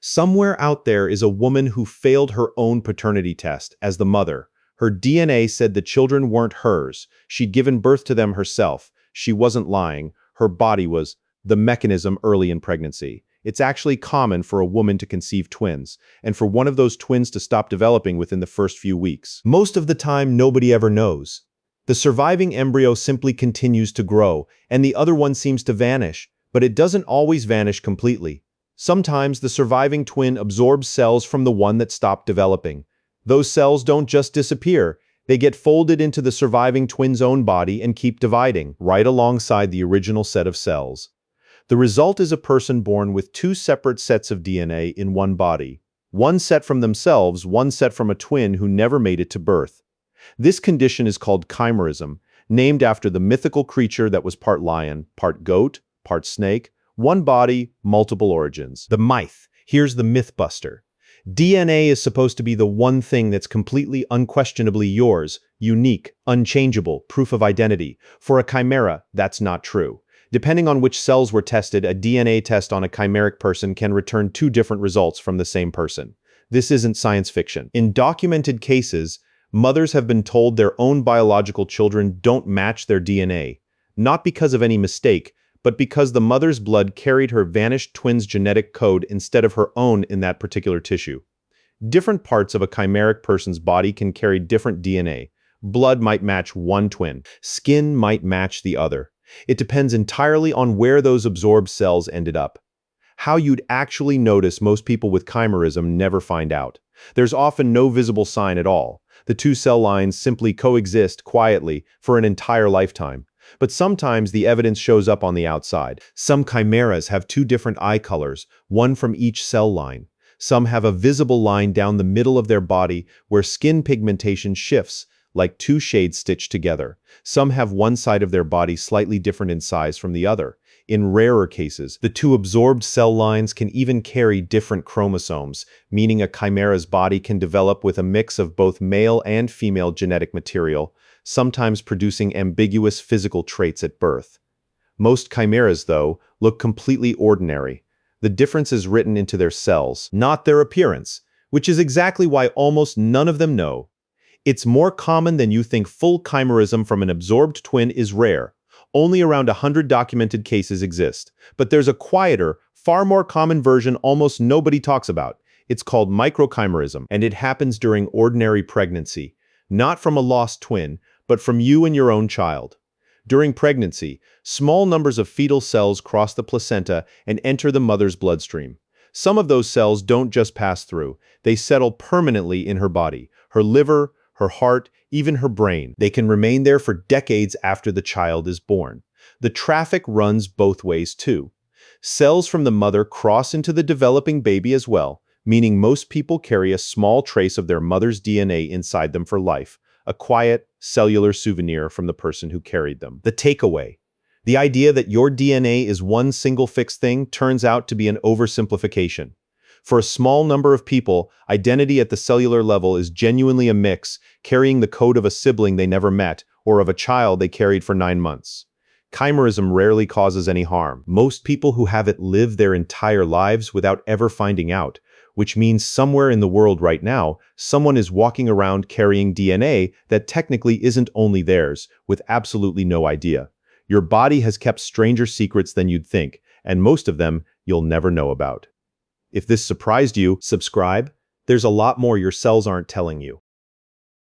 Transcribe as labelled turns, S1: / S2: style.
S1: Somewhere out there is a woman who failed her own paternity test as the mother. Her DNA said the children weren't hers. She'd given birth to them herself. She wasn't lying. Her body was the mechanism early in pregnancy. It's actually common for a woman to conceive twins, and for one of those twins to stop developing within the first few weeks. Most of the time, nobody ever knows. The surviving embryo simply continues to grow, and the other one seems to vanish, but it doesn't always vanish completely. Sometimes the surviving twin absorbs cells from the one that stopped developing. Those cells don't just disappear, they get folded into the surviving twin's own body and keep dividing, right alongside the original set of cells. The result is a person born with two separate sets of DNA in one body. One set from themselves, one set from a twin who never made it to birth. This condition is called chimerism, named after the mythical creature that was part lion, part goat, part snake, one body, multiple origins. The myth. Here's the mythbuster. DNA is supposed to be the one thing that's completely unquestionably yours, unique, unchangeable, proof of identity. For a chimera, that's not true. Depending on which cells were tested, a DNA test on a chimeric person can return two different results from the same person. This isn't science fiction. In documented cases, mothers have been told their own biological children don't match their DNA, not because of any mistake, but because the mother's blood carried her vanished twin's genetic code instead of her own in that particular tissue. Different parts of a chimeric person's body can carry different DNA. Blood might match one twin. Skin might match the other. It depends entirely on where those absorbed cells ended up. How you'd actually notice, most people with chimerism never find out. There's often no visible sign at all. The two cell lines simply coexist quietly for an entire lifetime. But sometimes the evidence shows up on the outside. Some chimeras have two different eye colors, one from each cell line. Some have a visible line down the middle of their body where skin pigmentation shifts, like two shades stitched together. Some have one side of their body slightly different in size from the other. In rarer cases, the two absorbed cell lines can even carry different chromosomes, meaning a chimera's body can develop with a mix of both male and female genetic material, sometimes producing ambiguous physical traits at birth. Most chimeras, though, look completely ordinary. The difference is written into their cells, not their appearance, which is exactly why almost none of them know. It's more common than you think. Full chimerism from an absorbed twin is rare. Only around 100 documented cases exist. But there's a quieter, far more common version almost nobody talks about. It's called microchimerism, and it happens during ordinary pregnancy. Not from a lost twin, but from you and your own child. During pregnancy, small numbers of fetal cells cross the placenta and enter the mother's bloodstream. Some of those cells don't just pass through, they settle permanently in her body, her liver, her heart, even her brain. They can remain there for decades after the child is born. The traffic runs both ways too. Cells from the mother cross into the developing baby as well, meaning most people carry a small trace of their mother's DNA inside them for life, a quiet, cellular souvenir from the person who carried them. The takeaway. The idea that your DNA is one single fixed thing turns out to be an oversimplification. For a small number of people, identity at the cellular level is genuinely a mix, carrying the code of a sibling they never met or of a child they carried for 9 months. Chimerism rarely causes any harm. Most people who have it live their entire lives without ever finding out, which means somewhere in the world right now, someone is walking around carrying DNA that technically isn't only theirs, with absolutely no idea. Your body has kept stranger secrets than you'd think, and most of them you'll never know about. If this surprised you, subscribe. There's a lot more your cells aren't telling you.